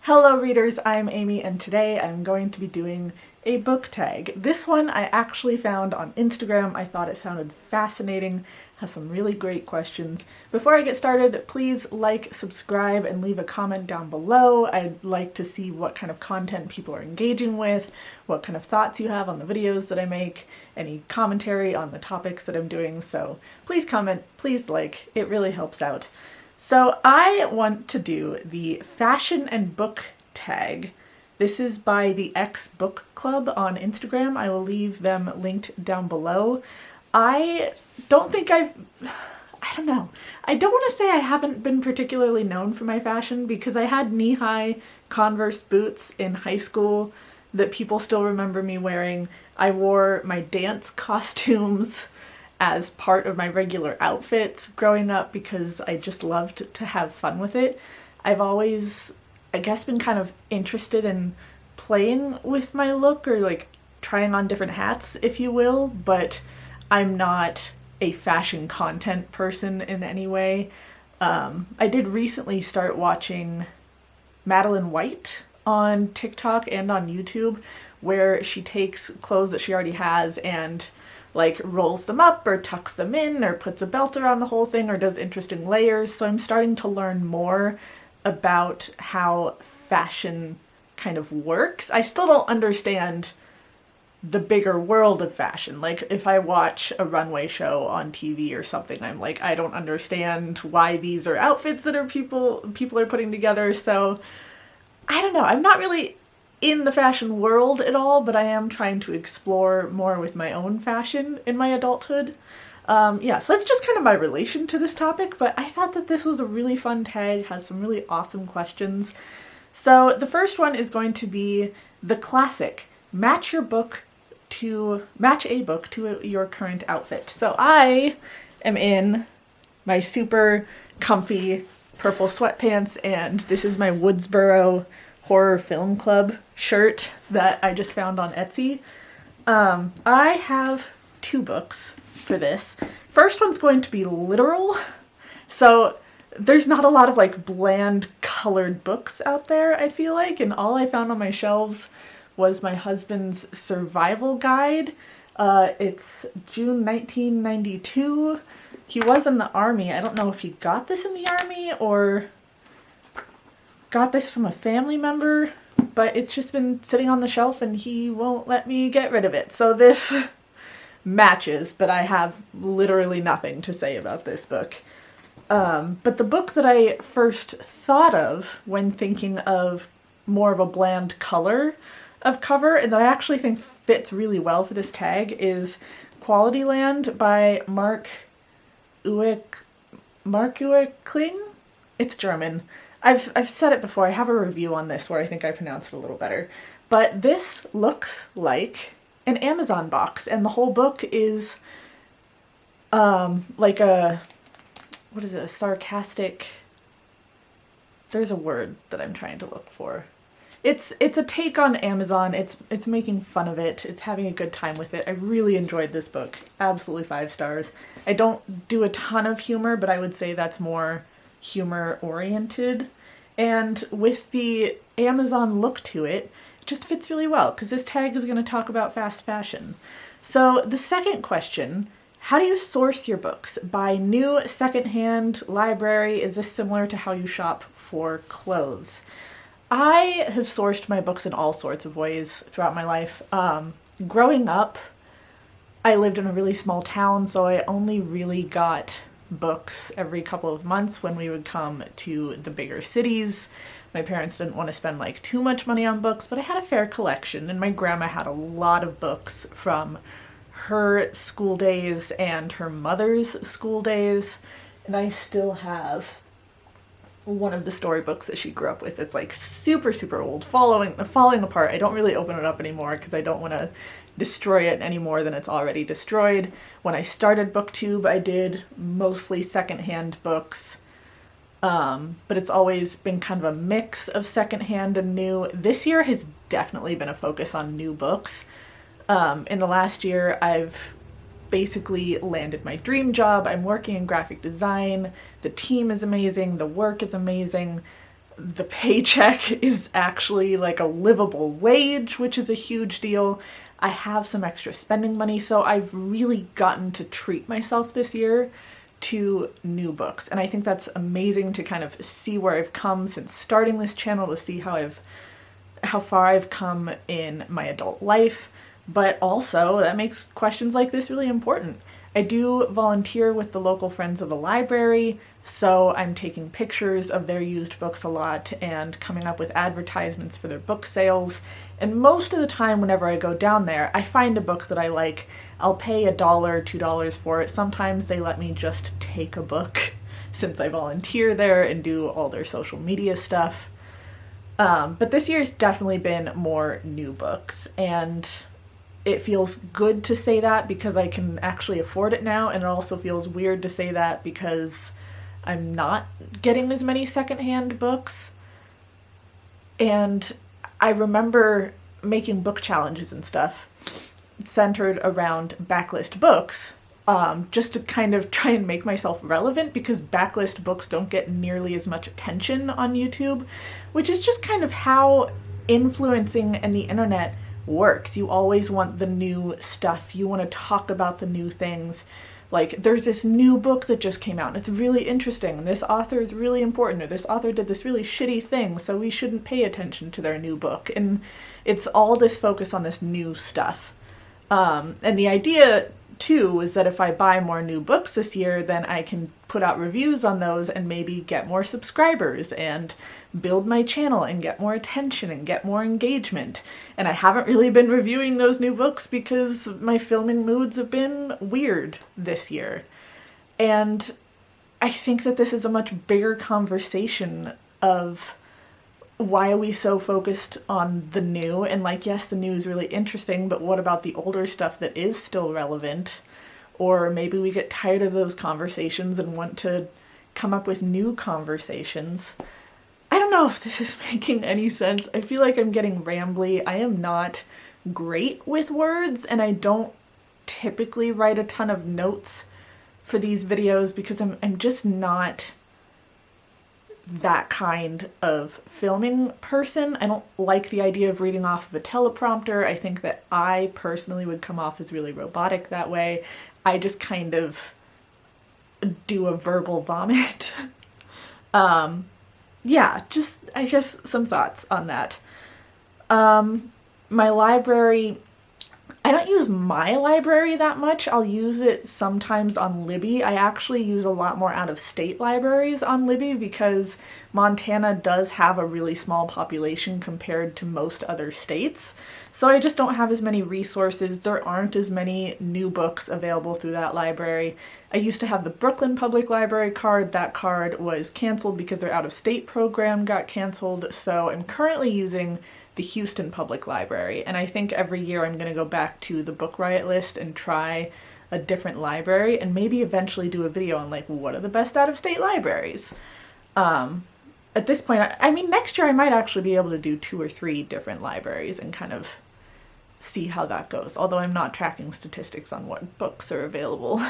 Hello readers, I'm Amy and today I'm going to be doing a book tag. This one I actually found on Instagram. I thought it sounded fascinating, has some really great questions. Before I get started, please like, subscribe, and leave a comment down below. I'd like to see what kind of content people are engaging with, what kind of thoughts you have on the videos that I make, any commentary on the topics that I'm doing, so please comment, please like, it really helps out. So I want to do the fashion and book tag. This is by the X Book Club on Instagram. I will leave them linked down below. I don't know. I don't want to say I haven't been particularly known for my fashion because I had knee-high Converse boots in high school that people still remember me wearing. I wore my dance costumes as part of my regular outfits growing up because I just loved to have fun with it. I've always, I guess, been kind of interested in playing with my look or like trying on different hats, if you will, but I'm not a fashion content person in any way. I did recently start watching Madeline White on TikTok and on YouTube, where she takes clothes that she already has and like rolls them up or tucks them in or puts a belt around the whole thing or does interesting layers. So I'm starting to learn more about how fashion kind of works. I still don't understand the bigger world of fashion. Like if I watch a runway show on TV or something, I'm like, I don't understand why these are outfits that are people are putting together. So I don't know. I'm not really in the fashion world at all, but I am trying to explore more with my own fashion in my adulthood. So that's just kind of my relation to this topic, but I thought that this was a really fun tag, has some really awesome questions. So the first one is going to be the classic, match a book to your current outfit. So I am in my super comfy purple sweatpants, and this is my Woodsboro Horror Film Club shirt that I just found on Etsy. I have two books for this. First one's going to be literal. So there's not a lot of like bland colored books out there, I feel like, and all I found on my shelves was my husband's survival guide. It's June 1992. He was in the army. I don't know if he got this in the army or got this from a family member, but it's just been sitting on the shelf and he won't let me get rid of it. So this matches, but I have literally nothing to say about this book. But the book that I first thought of when thinking of more of a bland color of cover, and that I actually think fits really well for this tag, is Quality Land by Mark Uekling. It's German. I've said it before, I have a review on this where I think I pronounce it a little better. But this looks like an Amazon box, and the whole book is like a, what is it, a sarcastic, there's a word that I'm trying to look for. It's a take on Amazon, it's making fun of it, it's having a good time with it. I really enjoyed this book, absolutely 5 stars. I don't do a ton of humor, but I would say that's more humor oriented, and with the Amazon look to it, it just fits really well because this tag is going to talk about fast fashion. So the second question, how do you source your books? Buy new, secondhand, library? Is this similar to how you shop for clothes? I have sourced my books in all sorts of ways throughout my life. Growing up, I lived in a really small town, so I only really got books every couple of months when we would come to the bigger cities. My parents didn't want to spend like too much money on books, but I had a fair collection, and my grandma had a lot of books from her school days and her mother's school days, and I still have one of the storybooks that she grew up with. It's like super old, falling apart. I don't really open it up anymore because I don't want to destroy it any more than it's already destroyed. When I started BookTube, I did mostly secondhand books, but it's always been kind of a mix of secondhand and new. This year has definitely been a focus on new books. In the last year, I've basically landed my dream job. I'm working in graphic design. The team is amazing. The work is amazing. the paycheck is actually like a livable wage, which is a huge deal. I have some extra spending money, so I've really gotten to treat myself this year to new books. And I think that's amazing to kind of see where I've come since starting this channel, to see how far I've come in my adult life. But also that makes questions like this really important. I do volunteer with the local Friends of the Library, so I'm taking pictures of their used books a lot and coming up with advertisements for their book sales. And most of the time whenever I go down there, I find a book that I like. I'll pay $1, $2 for it. Sometimes they let me just take a book since I volunteer there and do all their social media stuff. But this year's definitely been more new books, and it feels good to say that because I can actually afford it now, and it also feels weird to say that because I'm not getting as many secondhand books. And I remember making book challenges and stuff centered around backlist books, just to kind of try and make myself relevant, because backlist books don't get nearly as much attention on YouTube, which is just kind of how influencing and the internet works. You always want the new stuff. You want to talk about the new things. Like, there's this new book that just came out and it's really interesting, and this author is really important, or this author did this really shitty thing, so we shouldn't pay attention to their new book. And it's all this focus on this new stuff. And the idea too is that if I buy more new books this year, then I can put out reviews on those and maybe get more subscribers and build my channel and get more attention and get more engagement. And I haven't really been reviewing those new books because my filming moods have been weird this year. And I think that this is a much bigger conversation of why are we so focused on the new? And like, yes, the new is really interesting, but what about the older stuff that is still relevant? Or maybe we get tired of those conversations and want to come up with new conversations. I don't know if this is making any sense. I feel like I'm getting rambly. I am not great with words, and I don't typically write a ton of notes for these videos because I'm just not that kind of filming person. I don't like the idea of reading off of a teleprompter. I think that I personally would come off as really robotic that way. I just kind of do a verbal vomit. Yeah, just, I guess, some thoughts on that. My library, I don't use my library that much. I'll use it sometimes on Libby. I actually use a lot more out-of-state libraries on Libby because Montana does have a really small population compared to most other states. So I just don't have as many resources. There aren't as many new books available through that library. I used to have the Brooklyn Public Library card. That card was canceled because their out-of-state program got canceled. So I'm currently using the Houston Public Library, and I think every year I'm going to go back to the Book Riot list and try a different library and maybe eventually do a video on like what are the best out-of-state libraries. At this point, I mean, next year I might actually be able to do 2 or 3 different libraries and kind of see how that goes, although I'm not tracking statistics on what books are available.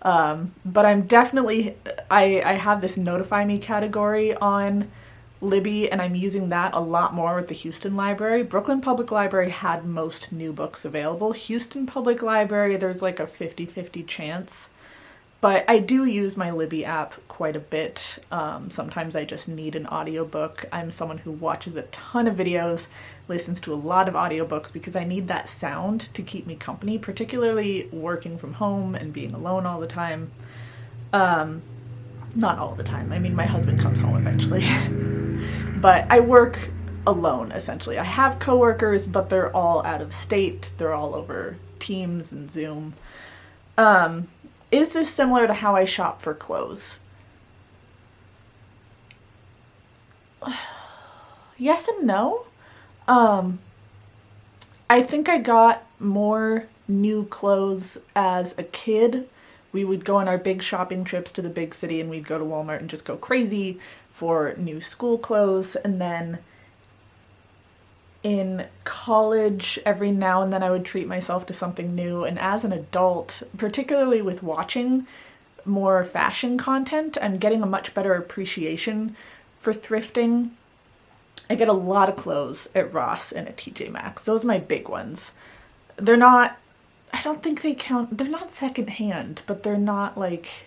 But I'm definitely, I have this notify me category on Libby, and I'm using that a lot more with the Houston Library. Brooklyn Public Library had most new books available. Houston Public Library, there's like a 50-50 chance. But I do use my Libby app quite a bit. Sometimes I just need an audiobook. I'm someone who watches a ton of videos, listens to a lot of audiobooks because I need that sound to keep me company, particularly working from home and being alone all the time. Not all the time. I mean, my husband comes home eventually. But I work alone, essentially. I have coworkers, but they're all out of state. They're all over Teams and Zoom. Is this similar to how I shop for clothes? Yes and no. I think I got more new clothes as a kid. We would go on our big shopping trips to the big city and we'd go to Walmart and just go crazy for new school clothes. And then in college, every now and then I would treat myself to something new. And as an adult, particularly with watching more fashion content, I'm getting a much better appreciation for thrifting, I get a lot of clothes at Ross and at TJ Maxx. Those are my big ones. They're not, I don't think they count, they're not secondhand, but they're not like,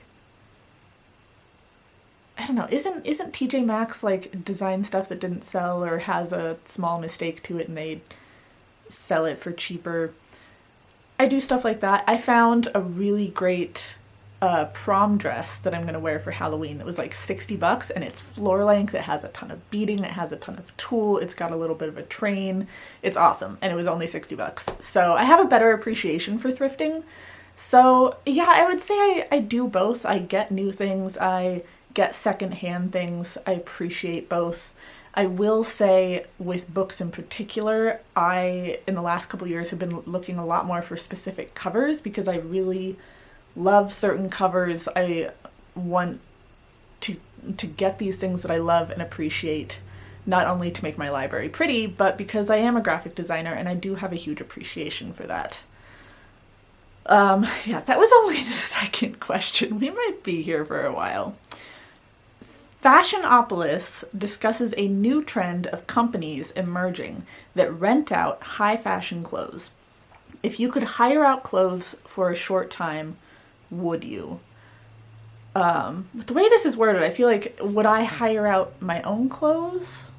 I don't know, isn't TJ Maxx like design stuff that didn't sell or has a small mistake to it and they sell it for cheaper? I do stuff like that. I found a really great prom dress that I'm going to wear for Halloween that was like $60, and it's floor length. It has a ton of beading. It has a ton of tulle. It's got a little bit of a train. It's awesome. And it was only $60. So I have a better appreciation for thrifting. So yeah, I would say I do both. I get new things. I get secondhand things. I appreciate both. I will say with books in particular, I, in the last couple years, have been looking a lot more for specific covers because I really love certain covers. I want to get these things that I love and appreciate, not only to make my library pretty, but because I am a graphic designer and I do have a huge appreciation for that. Yeah, that was only the second question. We might be here for a while. Fashionopolis discusses a new trend of companies emerging that rent out high fashion clothes. If you could hire out clothes for a short time, would you? But the way this is worded, I feel like, would I hire out my own clothes?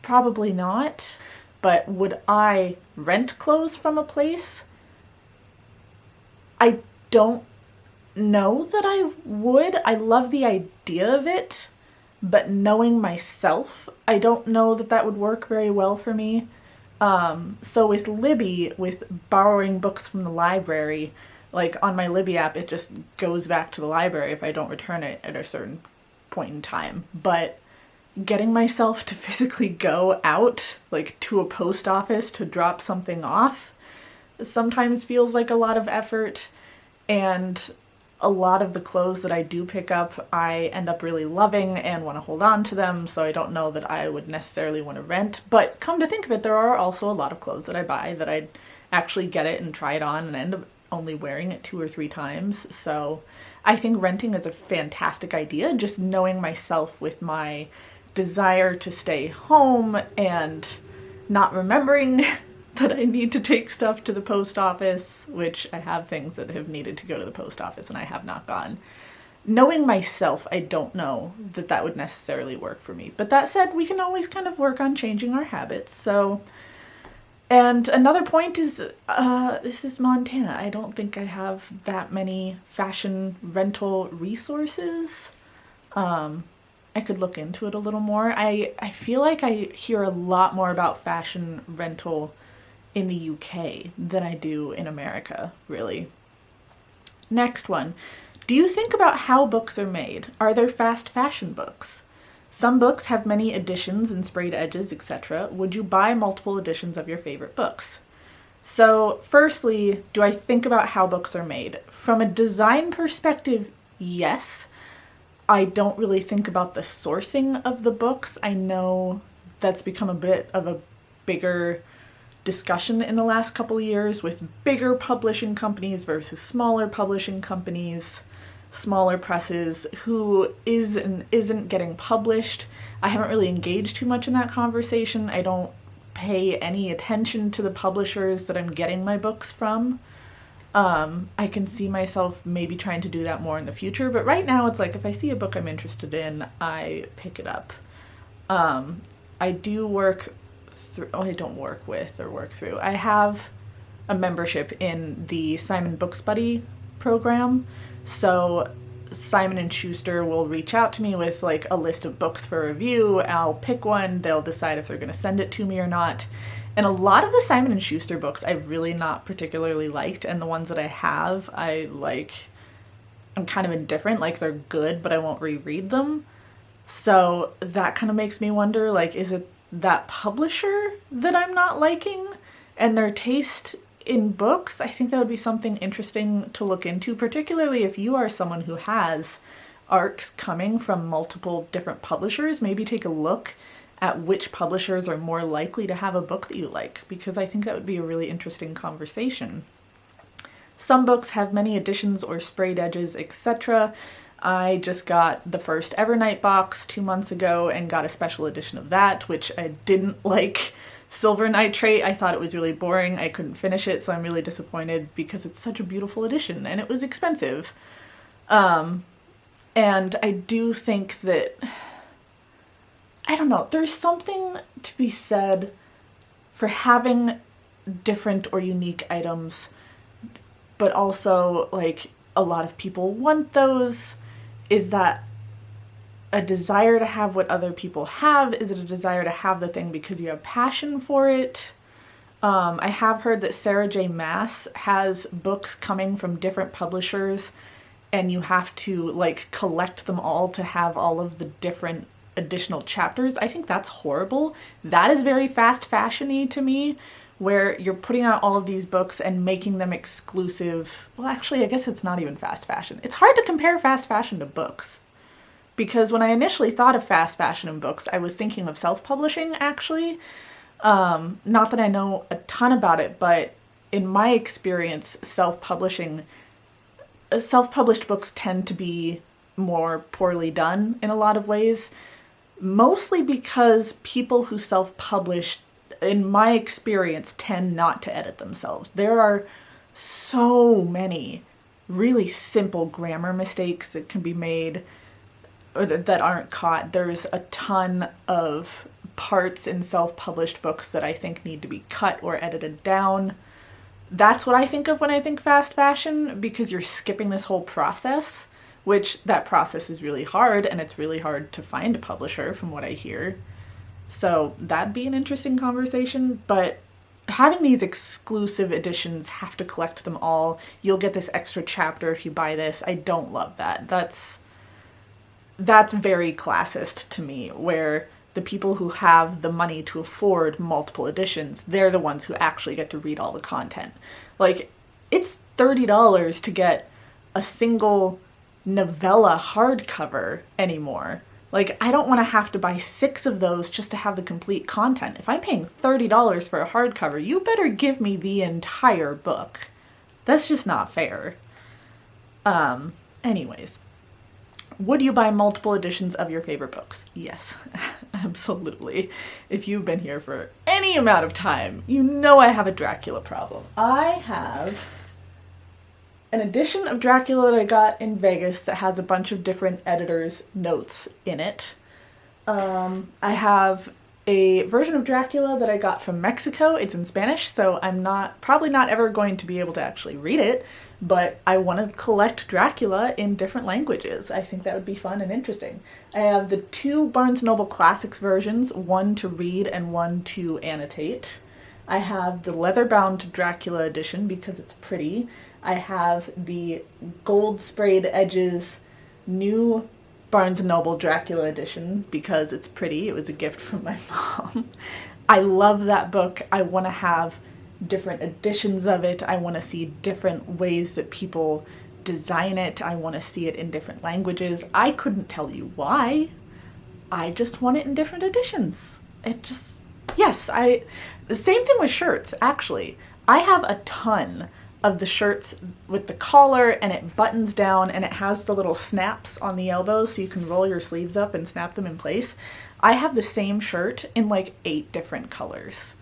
Probably not. But would I rent clothes from a place? I don't know that I would. I love the idea of it, but knowing myself, I don't know that that would work very well for me. So with Libby, with borrowing books from the library, like on my Libby app, it just goes back to the library if I don't return it at a certain point in time. But getting myself to physically go out, like to a post office to drop something off, sometimes feels like a lot of effort. And a lot of the clothes that I do pick up, I end up really loving and want to hold on to them, so I don't know that I would necessarily want to rent. But come to think of it, there are also a lot of clothes that I buy that I'd actually get it and try it on and end up only wearing it 2 or 3 times. So I think renting is a fantastic idea, just knowing myself with my desire to stay home and not remembering that I need to take stuff to the post office, which I have things that have needed to go to the post office and I have not gone. Knowing myself, I don't know that that would necessarily work for me. But that said, we can always kind of work on changing our habits. So, and another point is, this is Montana. I don't think I have that many fashion rental resources. I could look into it a little more. I feel like I hear a lot more about fashion rental in the UK than I do in America, really. Next one. Do you think about how books are made? Are there fast fashion books? Some books have many editions and sprayed edges, etc. Would you buy multiple editions of your favorite books? So, firstly, do I think about how books are made? From a design perspective, yes. I don't really think about the sourcing of the books. I know that's become a bit of a bigger discussion in the last couple of years with bigger publishing companies versus smaller publishing companies, smaller presses, who is and isn't getting published. I haven't really engaged too much in that conversation. I don't pay any attention to the publishers that I'm getting my books from. I can see myself maybe trying to do that more in the future, but right now it's like if I see a book I'm interested in, I pick it up. I do work through, I don't work with or work through. I have a membership in the Simon Books Buddy program. So Simon & Schuster will reach out to me with like a list of books for review. I'll pick one. They'll decide if they're going to send it to me or not. And a lot of the Simon & Schuster books I've really not particularly liked, and the ones that I have, I'm kind of indifferent. Like, they're good, but I won't reread them. So that kind of makes me wonder, like, is it that publisher that I'm not liking and their taste in books? I think that would be something interesting to look into, particularly if you are someone who has arcs coming from multiple different publishers. Maybe take a look at which publishers are more likely to have a book that you like, because I think that would be a really interesting conversation. Some books have many editions or sprayed edges, etc. I just got the first Evernight box 2 months ago and got a special edition of that, which I didn't like. Silver Nitrate, I thought it was really boring. I couldn't finish it, so I'm really disappointed because it's such a beautiful edition and it was expensive. And I do think that, I don't know, there's something to be said for having different or unique items, but also, like, a lot of people want those. Is that a desire to have what other people have? Is it a desire to have the thing because you have passion for it? I have heard that Sarah J. Maas has books coming from different publishers, and you have to, like, collect them all to have all of the different additional chapters. I think that's horrible. That is very fast fashion-y to me, where you're putting out all of these books and making them exclusive. Well, actually, I guess it's not even fast fashion. It's hard to compare fast fashion to books, because when I initially thought of fast fashion and books, I was thinking of self-publishing, actually. Not that I know a ton about it, but in my experience, self-published books tend to be more poorly done in a lot of ways, mostly because people who self-publish, in my experience, tend not to edit themselves. There are so many really simple grammar mistakes that can be made or that aren't caught. There's a ton of parts in self-published books that I think need to be cut or edited down. That's what I think of when I think fast fashion, because you're skipping this whole process, which that process is really hard, and it's really hard to find a publisher from what I hear. So that'd be an interesting conversation, but having these exclusive editions, have to collect them all. You'll get this extra chapter if you buy this. I don't love that. That's very classist to me, where the people who have the money to afford multiple editions, they're the ones who actually get to read all the content. Like, it's $30 to get a single novella hardcover anymore. Like, I don't want to have to buy 6 of those just to have the complete content. If I'm paying $30 for a hardcover, you better give me the entire book. That's just not fair. Anyways. Would you buy multiple editions of your favorite books? Yes, absolutely. If you've been here for any amount of time, you know I have a Dracula problem. I have an edition of Dracula that I got in Vegas that has a bunch of different editors' notes in it. I have a version of Dracula that I got from Mexico. It's in Spanish, so I'm probably not ever going to be able to actually read it, but I want to collect Dracula in different languages. I think that would be fun and interesting. I have the 2 Barnes & Noble Classics versions, one to read and one to annotate. I have the leather-bound Dracula edition because it's pretty. I have the gold sprayed edges new Barnes & Noble Dracula edition because it's pretty. It was a gift from my mom. I love that book. I want to have different editions of it. I want to see different ways that people design it. I want to see it in different languages. I couldn't tell you why. I just want it in different editions. The same thing with shirts, actually. I have a ton of the shirts with the collar, and it buttons down, and it has the little snaps on the elbows so you can roll your sleeves up and snap them in place. I have the same shirt in like 8 different colors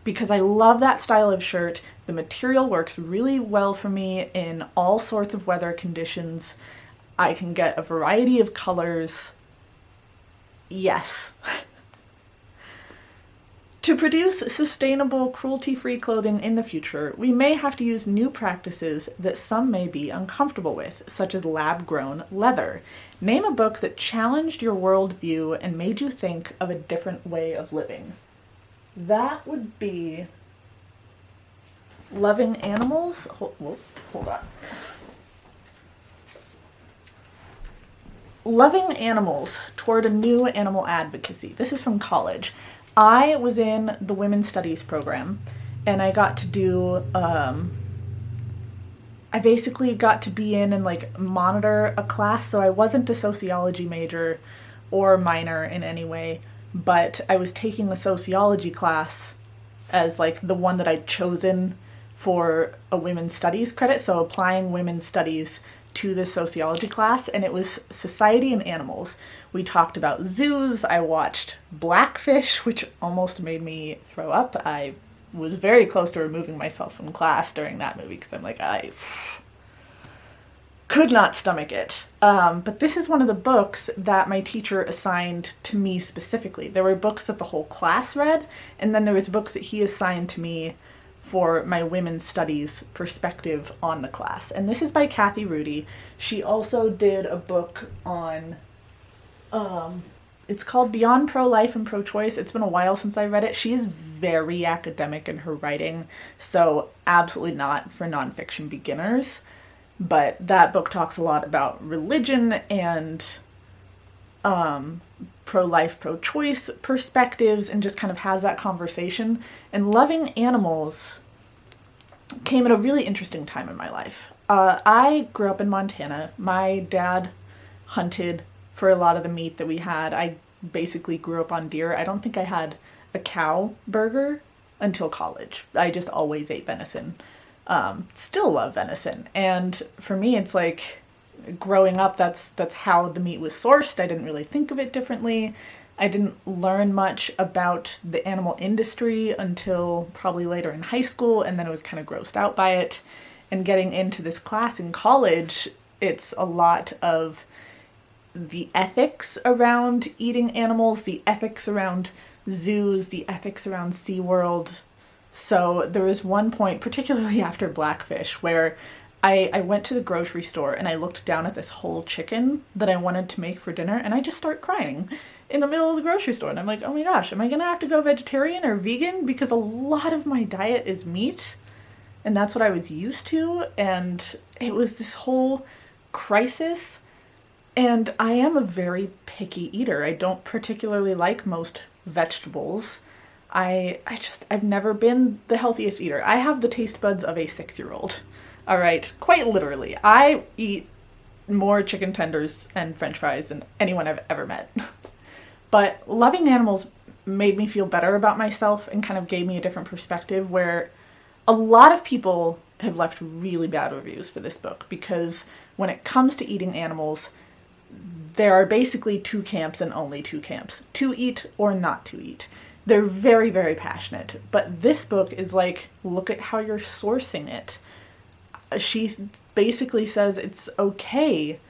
because I love that style of shirt. The material works really well for me in all sorts of weather conditions. I can get a variety of colors. Yes. To produce sustainable, cruelty-free clothing in the future, we may have to use new practices that some may be uncomfortable with, such as lab-grown leather. Name a book that challenged your worldview and made you think of a different way of living. That would be Loving Animals. Hold on. Loving Animals Toward a New Animal Advocacy. This is from college. I was in the Women's Studies program, and I got to do, I basically got to be in and like monitor a class, so I wasn't a sociology major or minor in any way, but I was taking the sociology class as like the one that I'd chosen for a women's studies credit, so applying women's studies to this sociology class, and it was society and animals. We talked about zoos. I watched Blackfish, which almost made me throw up. I was very close to removing myself from class during that movie because I'm like, I could not stomach it. But this is one of the books that my teacher assigned to me specifically. There were books that the whole class read, and then there was books that he assigned to me for my women's studies perspective on the class. And this is by Kathy Rudy. She also did a book on, it's called Beyond Pro-Life and Pro-Choice. It's been a while since I read it. She is very academic in her writing, so absolutely not for nonfiction beginners. But that book talks a lot about religion and pro-life, pro-choice perspectives, and just kind of has that conversation. And loving animals came at a really interesting time in my life. I grew up in Montana. My dad hunted for a lot of the meat that we had. I basically grew up on deer. I don't think I had a cow burger until college. I just always ate venison. Still love venison. And for me, it's like growing up, that's how the meat was sourced. I didn't really think of it differently. I didn't learn much about the animal industry until probably later in high school, and then I was kind of grossed out by it. And getting into this class in college, it's a lot of the ethics around eating animals, the ethics around zoos, the ethics around SeaWorld. So there was one point, particularly after Blackfish, where I went to the grocery store and I looked down at this whole chicken that I wanted to make for dinner, and I just start crying in the middle of the grocery store. And I'm like, oh my gosh, am I gonna have to go vegetarian or vegan? Because a lot of my diet is meat, and that's what I was used to. And it was this whole crisis. And I am a very picky eater. I don't particularly like most vegetables. I've never been the healthiest eater. I have the taste buds of a 6-year-old. All right, quite literally. I eat more chicken tenders and french fries than anyone I've ever met. But loving animals made me feel better about myself and kind of gave me a different perspective, where a lot of people have left really bad reviews for this book, because when it comes to eating animals, there are basically two camps and only two camps: to eat or not to eat. They're very, very passionate. But this book is like, look at how you're sourcing it. She basically says it's okay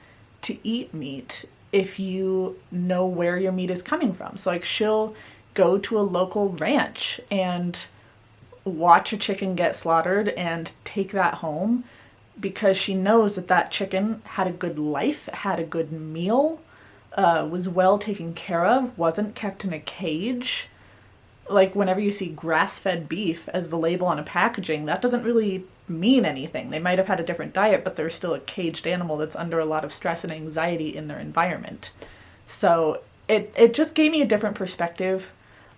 to eat meat if you know where your meat is coming from. So like, she'll go to a local ranch and watch a chicken get slaughtered and take that home, because she knows that that chicken had a good life, had a good meal, was well taken care of, wasn't kept in a cage. Like, whenever you see grass-fed beef as the label on a packaging, that doesn't really mean anything. They might have had a different diet, but they're still a caged animal that's under a lot of stress and anxiety in their environment. So it just gave me a different perspective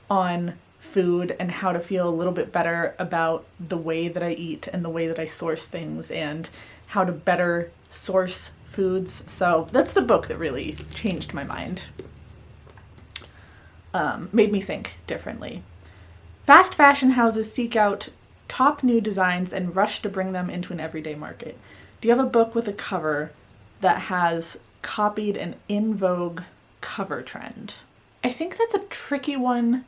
on food and how to feel a little bit better about the way that I eat and the way that I source things and how to better source foods. So that's the book that really changed my mind. Made me think differently. Fast fashion houses seek out top new designs and rush to bring them into an everyday market. Do you have a book with a cover that has copied an in vogue cover trend? I think that's a tricky one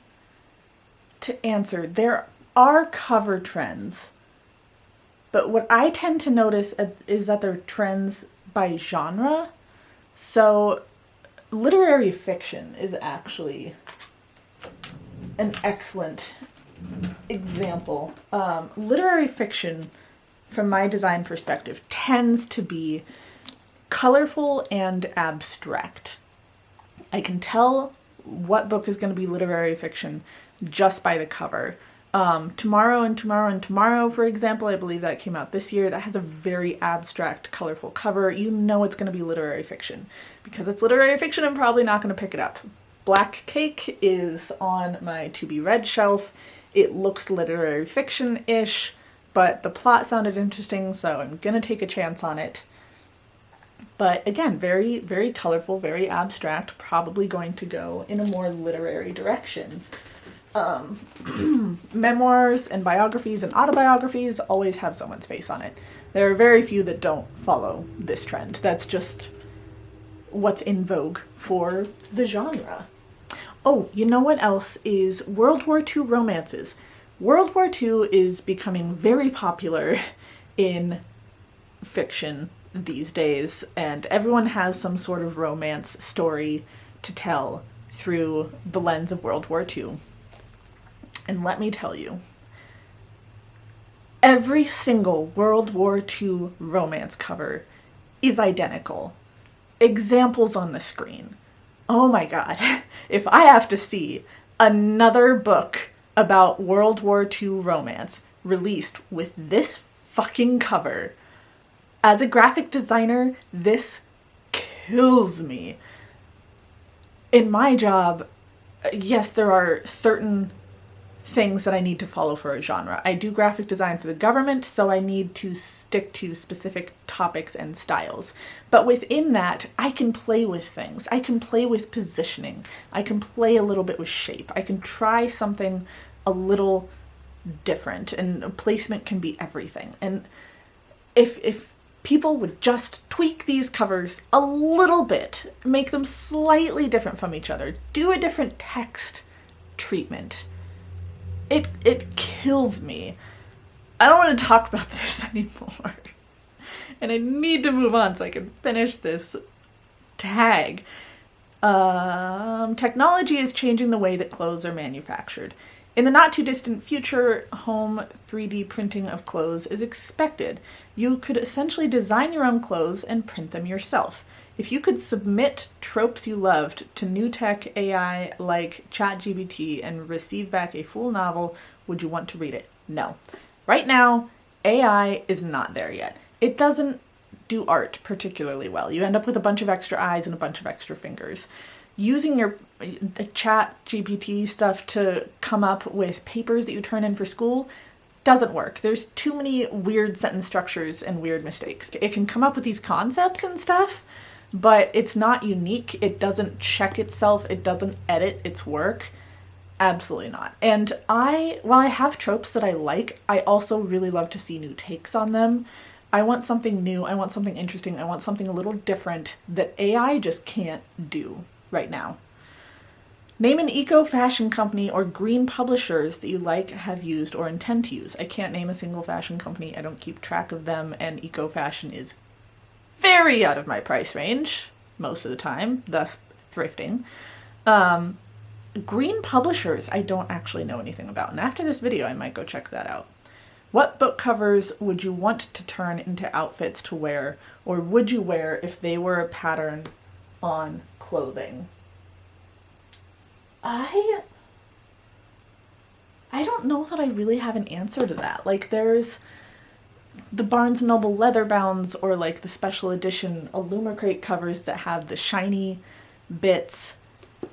to answer. There are cover trends, but what I tend to notice is that they're trends by genre. So literary fiction is actually an excellent example. Literary fiction, from my design perspective, tends to be colorful and abstract. I can tell what book is going to be literary fiction just by the cover. Tomorrow and Tomorrow and Tomorrow, for example, I believe that came out this year. That has a very abstract, colorful cover. You know it's going to be literary fiction. Because it's literary fiction, I'm probably not going to pick it up. Black Cake is on my to be read shelf. It looks literary fiction-ish, but the plot sounded interesting, so I'm going to take a chance on it. But again, very, very colorful, very abstract, probably going to go in a more literary direction. Memoirs and biographies and autobiographies always have someone's face on it. There are very few that don't follow this trend. That's just what's in vogue for the genre. Oh, you know what else is World War II romances? World War II is becoming very popular in fiction these days, and everyone has some sort of romance story to tell through the lens of World War II. And let me tell you, every single World War II romance cover is identical. Examples on the screen. Oh my god, if I have to see another book about World War II romance released with this fucking cover, as a graphic designer, this kills me. In my job, yes, there are certain things that I need to follow for a genre. I do graphic design for the government, so I need to stick to specific topics and styles. But within that, I can play with things. I can play with positioning. I can play a little bit with shape. I can try something a little different, and placement can be everything. And if people would just tweak these covers a little bit, make them slightly different from each other, do a different text treatment, it kills me. I don't want to talk about this anymore. And I need to move on so I can finish this tag. Technology is changing the way that clothes are manufactured. In the not too distant future, home 3D printing of clothes is expected. You could essentially design your own clothes and print them yourself. If you could submit tropes you loved to new tech AI like ChatGPT and receive back a full novel, would you want to read it? No. Right now, AI is not there yet. It doesn't do art particularly well. You end up with a bunch of extra eyes and a bunch of extra fingers. Using your ChatGPT stuff to come up with papers that you turn in for school doesn't work. There's too many weird sentence structures and weird mistakes. It can come up with these concepts and stuff, but it's not unique. It doesn't check itself. It doesn't edit its work. Absolutely not. And while I have tropes that I like, I also really love to see new takes on them. I want something new. I want something interesting. I want something a little different that AI just can't do right now. Name an eco-fashion company or green publishers that you like, have used, or intend to use. I can't name a single fashion company. I don't keep track of them, and eco-fashion is very out of my price range most of the time, thus thrifting. Green publishers, I don't actually know anything about, and after this video I might go check that out. What book covers would you want to turn into outfits to wear, or would you wear if they were a pattern on clothing? I don't know that I really have an answer to that. Like, there's the Barnes & Noble leather bounds, or like the special edition Illumicrate covers that have the shiny bits,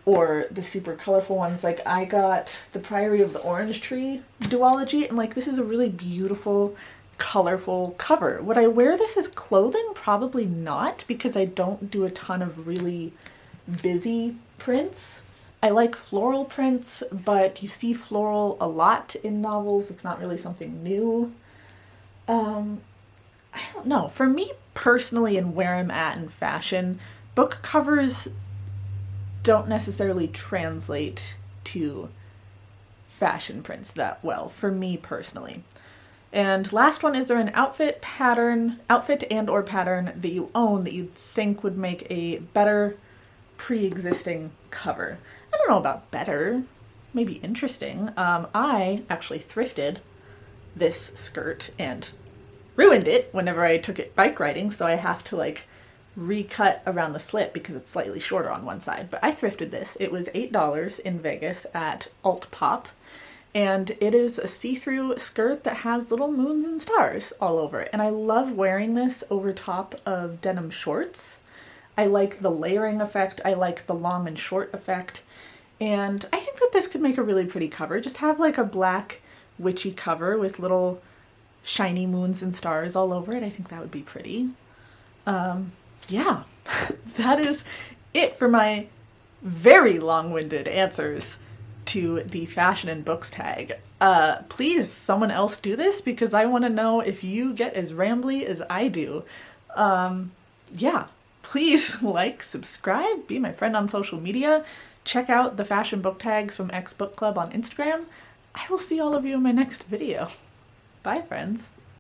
or the super colorful ones. Like, I got the Priory of the Orange Tree duology, and like, this is a really beautiful, colorful cover. Would I wear this as clothing? Probably not, because I don't do a ton of really busy prints. I like floral prints, but you see floral a lot in novels. It's not really something new. I don't know. For me personally, and where I'm at in fashion, book covers don't necessarily translate to fashion prints that well, for me personally. And last one, is there an outfit and or pattern that you own that you think would make a better pre-existing cover? I don't know about better, maybe interesting. I actually thrifted this skirt and ruined it whenever I took it bike riding, so I have to like recut around the slit because it's slightly shorter on one side. But I thrifted this. It was $8 in Vegas at Alt Pop, and it is a see-through skirt that has little moons and stars all over it. And I love wearing this over top of denim shorts. I like the layering effect. I like the long and short effect. And I think that this could make a really pretty cover. Just have like a black witchy cover with little shiny moons and stars all over it. I think that would be pretty. Yeah, that is it for my very long-winded answers to the fashion and books tag. Please, someone else do this because I want to know if you get as rambly as I do. Yeah, please like, subscribe, be my friend on social media, check out the fashion book tags from X Book Club on Instagram. I will see all of you in my next video. Bye, friends.